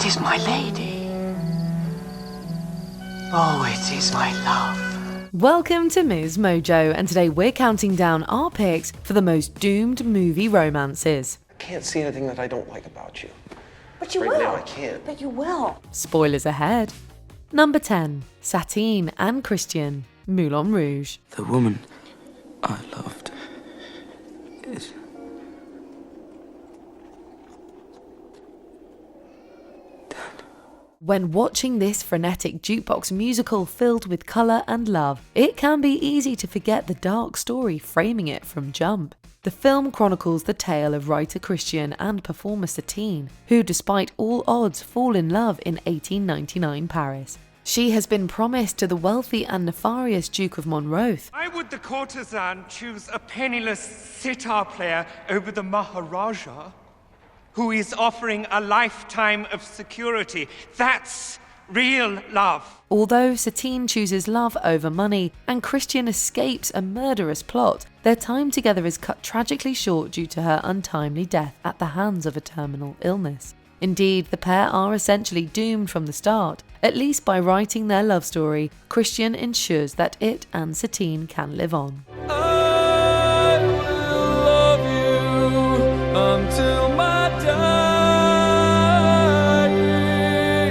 It is my lady. Oh, it is my love. Welcome to MsMojo, and today we're counting down our picks for the most doomed movie romances. I can't see anything that I don't like about you. But you right will. Now I can't. But you will. Spoilers ahead. Number 10. Satine and Christian, Mulan Rouge. The woman I loved is... When watching this frenetic jukebox musical filled with colour and love, it can be easy to forget the dark story framing it from jump. The film chronicles the tale of writer Christian and performer Satine, who despite all odds fall in love in 1899 Paris. She has been promised to the wealthy and nefarious Duke of Monmouth. Why would the courtesan choose a penniless sitar player over the Maharaja, who is offering a lifetime of security? That's real love. Although Satine chooses love over money and Christian escapes a murderous plot, their time together is cut tragically short due to her untimely death at the hands of a terminal illness. Indeed, the pair are essentially doomed from the start. At least by writing their love story, Christian ensures that it and Satine can live on. I will love you until my dying day.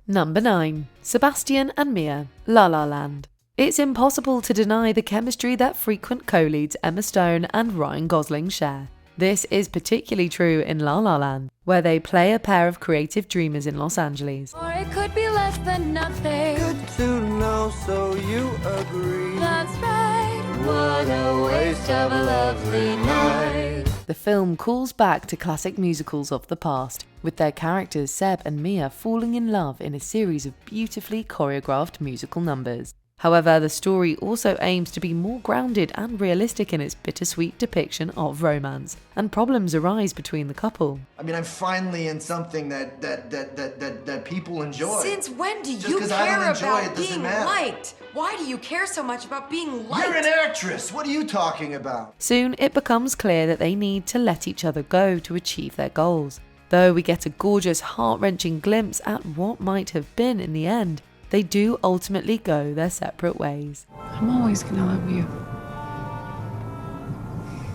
Number 9. Sebastian and Mia, La La Land. It's impossible to deny the chemistry that frequent co-leads Emma Stone and Ryan Gosling share. This is particularly true in La La Land, where they play a pair of creative dreamers in Los Angeles. Or it could be less than nothing. Good to know, so you agree. That's right. What a waste of a lovely night. The film calls back to classic musicals of the past, with their characters Seb and Mia falling in love in a series of beautifully choreographed musical numbers. However, the story also aims to be more grounded and realistic in its bittersweet depiction of romance, and problems arise between the couple. I mean, I'm finally in something that people enjoy. Since when do Just you 'cause I care don't enjoy about it doesn't being matter. liked? Why do you care so much about being liked? You're an actress. What are you talking about? Soon it becomes clear that they need to let each other go to achieve their goals. Though we get a gorgeous, heart-wrenching glimpse at what might have been in the end, they do ultimately go their separate ways. I'm always gonna love you.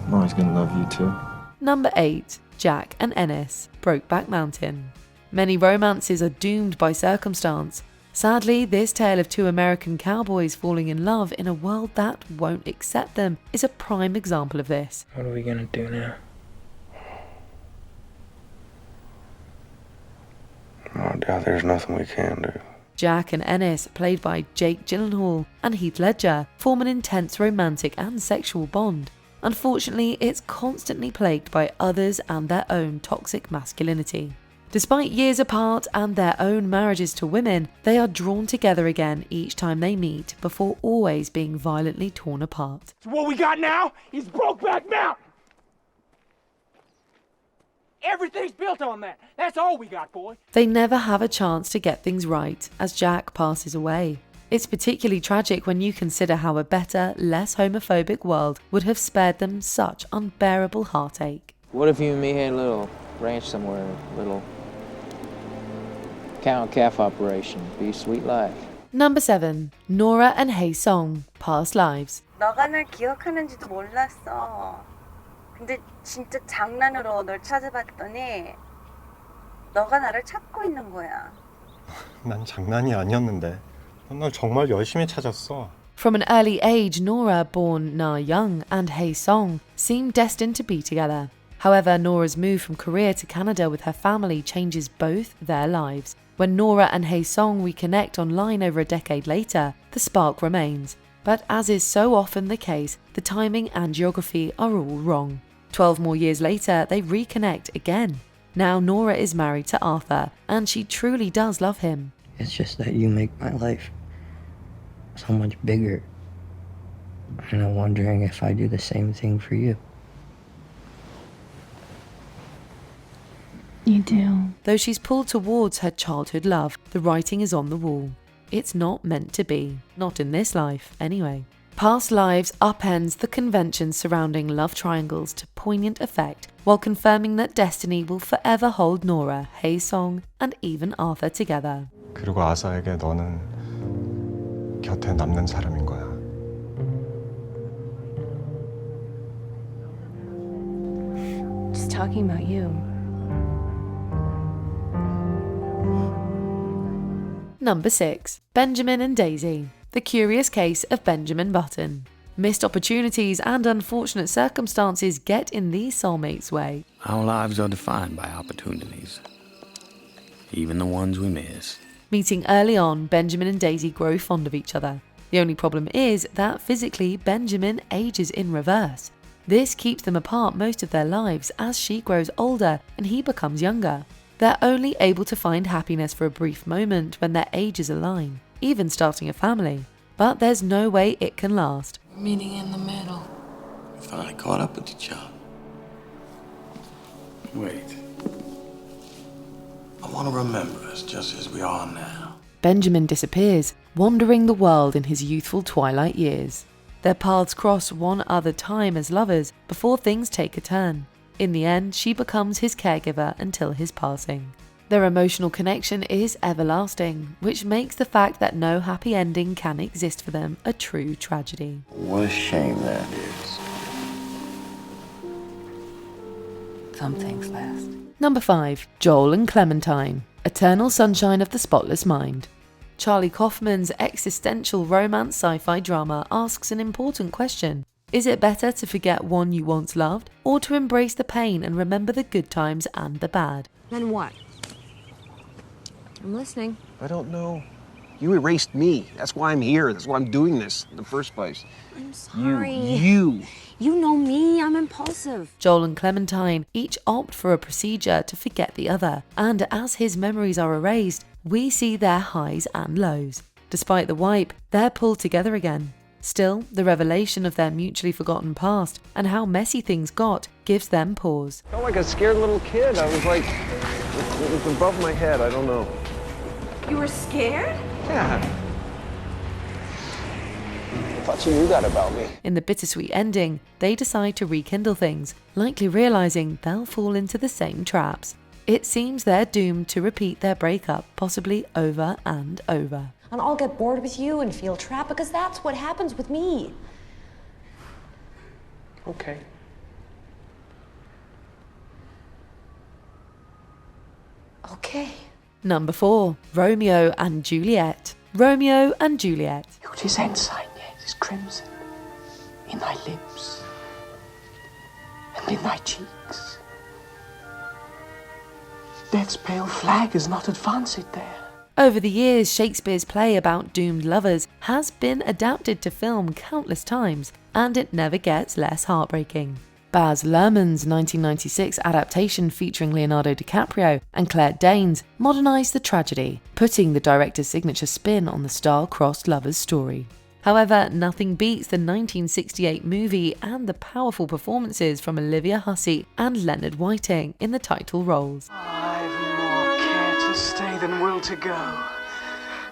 I'm always gonna love you too. Number 8. Jack and Ennis, Brokeback Mountain. Many romances are doomed by circumstance. Sadly, this tale of two American cowboys falling in love in a world that won't accept them is a prime example of this. What are we gonna do now? Oh, Dad, there's nothing we can do. Jack and Ennis, played by Jake Gyllenhaal and Heath Ledger, form an intense romantic and sexual bond. Unfortunately, it's constantly plagued by others and their own toxic masculinity. Despite years apart and their own marriages to women, they are drawn together again each time they meet before always being violently torn apart. So what we got now is Brokeback Mountain. Everything's built on that. That's all we got, boy. They never have a chance to get things right as Jack passes away. It's particularly tragic when you consider how a better, less homophobic world would have spared them such unbearable heartache. What if you and me had a little ranch somewhere, a little cow and calf operation? Be a sweet life. Number 7. Nora and Song, Past Lives. 너가 날 기억하는지도 몰랐어. 근데 진짜 장난으로 널 찾아봤더니 너가 나를 찾고 있는 거야. 난 장난이 아니었는데. 널 정말 열심히 찾았어. From an early age, Nora, born Na Young, and Song seem destined to be together. However, Nora's move from Korea to Canada with her family changes both their lives. When Nora and Song reconnect online over a decade later, the spark remains. But as is so often the case, the timing and geography are all wrong. 12 more years later, they reconnect again. Now Nora is married to Arthur, and she truly does love him. It's just that you make my life so much bigger. And I'm wondering if I do the same thing for you. You do. Though she's pulled towards her childhood love, the writing is on the wall. It's not meant to be. Not in this life, anyway. Past Lives upends the conventions surrounding love triangles to poignant effect, while confirming that destiny will forever hold Nora, Hae-sung, and even Arthur together. 그리고 아사에게 너는 곁에 남는 사람인 거야. Just talking about you. Number 6. Benjamin and Daisy. The Curious Case of Benjamin Button. Missed opportunities and unfortunate circumstances get in these soulmates' way. Our lives are defined by opportunities, even the ones we miss. Meeting early on, Benjamin and Daisy grow fond of each other. The only problem is that physically, Benjamin ages in reverse. This keeps them apart most of their lives as she grows older and he becomes younger. They're only able to find happiness for a brief moment when their ages align, even starting a family. But there's no way it can last. Meeting in the middle. We finally caught up with each other. Wait. I want to remember us just as we are now. Benjamin disappears, wandering the world in his youthful twilight years. Their paths cross one other time as lovers before things take a turn. In the end, she becomes his caregiver until his passing. Their emotional connection is everlasting, which makes the fact that no happy ending can exist for them a true tragedy. What a shame that is. Some things last. Number 5. Joel and Clementine. Eternal Sunshine of the Spotless Mind. Charlie Kaufman's existential romance sci-fi drama asks an important question. Is it better to forget one you once loved, or to embrace the pain and remember the good times and the bad? Then what? I'm listening. I don't know. You erased me. That's why I'm here. That's why I'm doing this in the first place. I'm sorry. You. You know me. I'm impulsive. Joel and Clementine each opt for a procedure to forget the other, and as his memories are erased, we see their highs and lows. Despite the wipe, they're pulled together again. Still, the revelation of their mutually forgotten past and how messy things got gives them pause. I felt like a scared little kid. I was like, it was above my head. I don't know. You were scared? Yeah. I thought you knew that about me. In the bittersweet ending, they decide to rekindle things, likely realizing they'll fall into the same traps. It seems they're doomed to repeat their breakup, possibly over and over. And I'll get bored with you and feel trapped because that's what happens with me. Okay. Okay. Number 4. Romeo and Juliet. Romeo and Juliet. Beauty's ensign yet is crimson in thy lips and in thy cheeks. Death's pale flag has not advanced there. Over the years, Shakespeare's play about doomed lovers has been adapted to film countless times, and it never gets less heartbreaking. Baz Luhrmann's 1996 adaptation featuring Leonardo DiCaprio and Claire Danes modernised the tragedy, putting the director's signature spin on the star-crossed lovers' story. However, nothing beats the 1968 movie and the powerful performances from Olivia Hussey and Leonard Whiting in the title roles. I've more care to stay than will to go.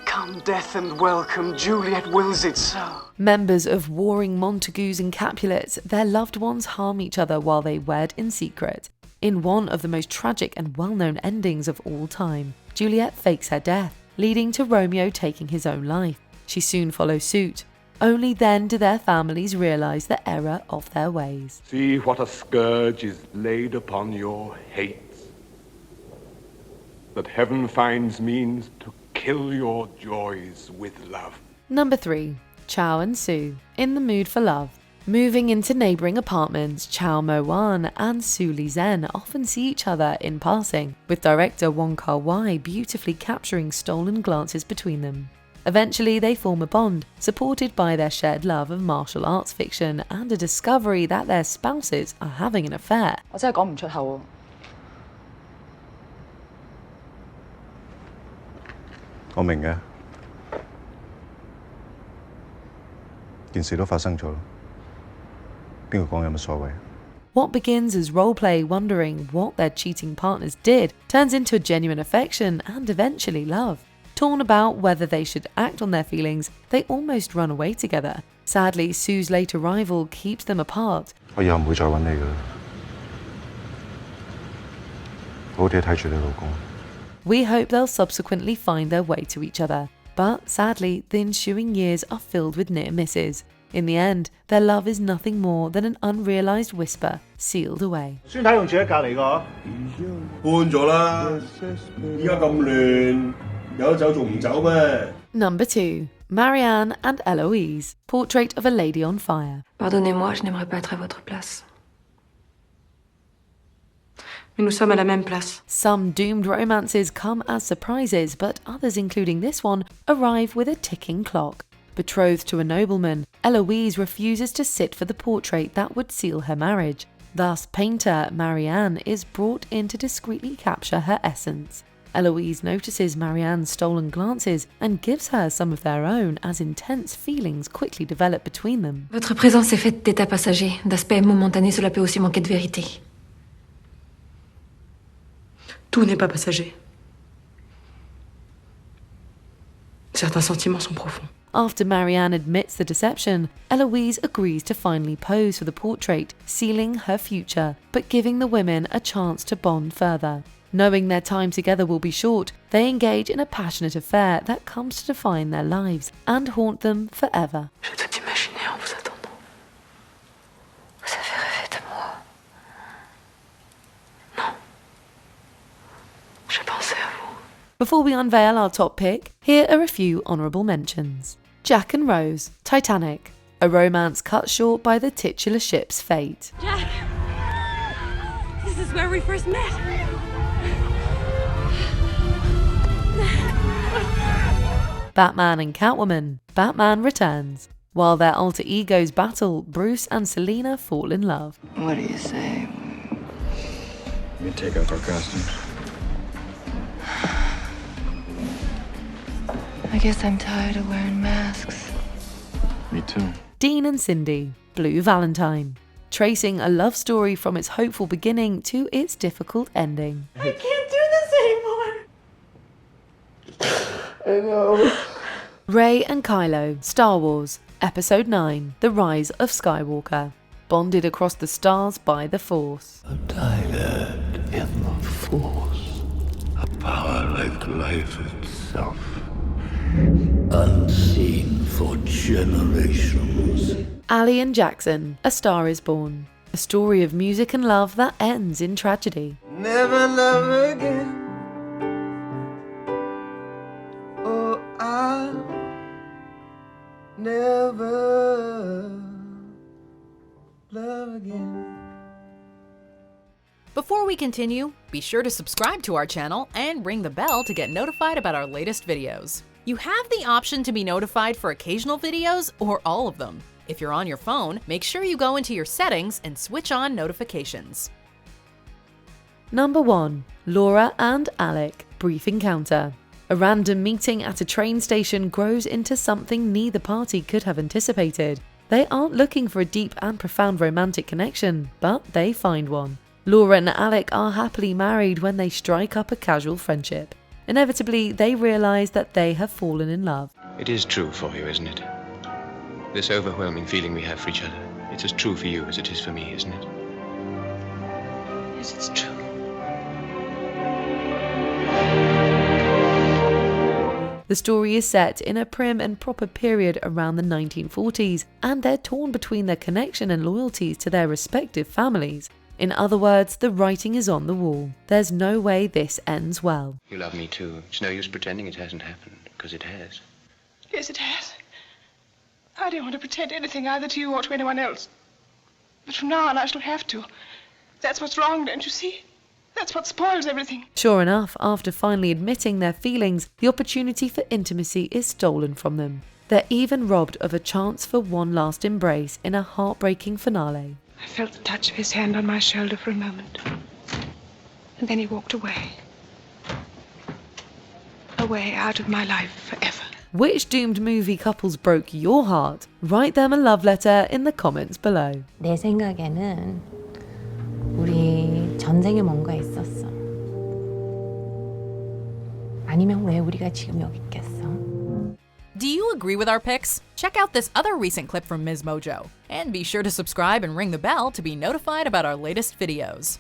Come death and welcome, Juliet wills it so. Members of warring Montagues and Capulets, their loved ones harm each other while they wed in secret. In one of the most tragic and well-known endings of all time, Juliet fakes her death, leading to Romeo taking his own life. She soon follows suit. Only then do their families realise the error of their ways. See what a scourge is laid upon your hates, that heaven finds means to kill your joys with love. Number 3. Chiao and Sue. In the mood for love. Moving into neighbouring apartments, Chao Mo-wan and Sue Lee-zen often see each other in passing, with director Wong Kar-wai beautifully capturing stolen glances between them. Eventually, they form a bond, supported by their shared love of martial arts fiction and a discovery that their spouses are having an affair. 我真係講唔出口喎。我明嘅，件事都發生咗，邊個講有乜所謂？ What begins as roleplay wondering what their cheating partners did turns into a genuine affection and eventually love. Torn about whether they should act on their feelings, they almost run away together. Sadly, Sue's late arrival keeps them apart. 我以後唔會再揾你㗎啦。好好睇住你老公。 We hope they'll subsequently find their way to each other, but sadly, the ensuing years are filled with near misses. In the end, their love is nothing more than an unrealised whisper sealed away. 孫太仲住喺隔離個，搬咗啦。而家咁亂，有得走仲唔走咩？ Number 2. Marianne and Eloise, Portrait of a Lady on Fire. Pardonnez-moi, je n'aimerais pas être à votre place. Mais nous sommes à la même place. Some doomed romances come as surprises, but others, including this one, arrive with a ticking clock. Betrothed to a nobleman, Eloise refuses to sit for the portrait that would seal her marriage. Thus, painter Marianne is brought in to discreetly capture her essence. Eloise notices Marianne's stolen glances and gives her some of their own as intense feelings quickly develop between them. Votre présence est faite d'états passagers, d'aspects momentanés, cela peut aussi manquer de vérité. Tout n'est pas passager. Certains sentiments sont profonds. After Marianne admits the deception, Eloise agrees to finally pose for the portrait, sealing her future, but giving the women a chance to bond further. Knowing their time together will be short, they engage in a passionate affair that comes to define their lives and haunt them forever. Je dois t'imaginer en vous attendant. Vous avez rêvé de moi. Non. Je pensais à vous. Before we unveil our top pick, here are a few honourable mentions. Jack and Rose, Titanic, a romance cut short by the titular ship's fate. Jack! This is where we first met. Batman and Catwoman, Batman Returns. While their alter egos battle, Bruce and Selena fall in love. What do you say? We take off our costumes. I guess I'm tired of wearing masks. Me too. Dean and Cindy, Blue Valentine. Tracing a love story from its hopeful beginning to its difficult ending. I can't do this anymore. I know. Rey and Kylo, Star Wars, Episode 9, The Rise of Skywalker. Bonded across the stars by the Force. Divided in the Force, a power like life itself, unseen for generations. Ali and Jackson, A Star is Born. A story of music and love that ends in tragedy. Never love again. Oh, I'll never love again. Before we continue, be sure to subscribe to our channel and ring the bell to get notified about our latest videos. You have the option to be notified for occasional videos or all of them. If you're on your phone, make sure you go into your settings and switch on notifications. Number 1. Laura and Alec, Brief Encounter. A random meeting at a train station grows into something neither party could have anticipated. They aren't looking for a deep and profound romantic connection, but they find one. Laura and Alec are happily married when they strike up a casual friendship. Inevitably, they realise that they have fallen in love. It is true for you, isn't it? This overwhelming feeling we have for each other. It's as true for you as it is for me, isn't it? Yes, it's true. The story is set in a prim and proper period around the 1940s, and they're torn between their connection and loyalties to their respective families. In other words, the writing is on the wall. There's no way this ends well. You love me too. It's no use pretending it hasn't happened, because it has. Yes, it has. I don't want to pretend anything either to you or to anyone else. But from now on I shall have to. That's what's wrong, don't you see? That's what spoils everything. Sure enough, after finally admitting their feelings, the opportunity for intimacy is stolen from them. They're even robbed of a chance for one last embrace in a heartbreaking finale. I felt the touch of his hand on my shoulder for a moment. And then he walked away. Away out of my life forever. Which doomed movie couples broke your heart? Write them a love letter in the comments below. 내 생각에는 우리 전생에 뭔가 있었어. 아니면 왜 우리가 지금 여기 있겠어? Do you agree with our picks? Check out this other recent clip from MsMojo, and be sure to subscribe and ring the bell to be notified about our latest videos.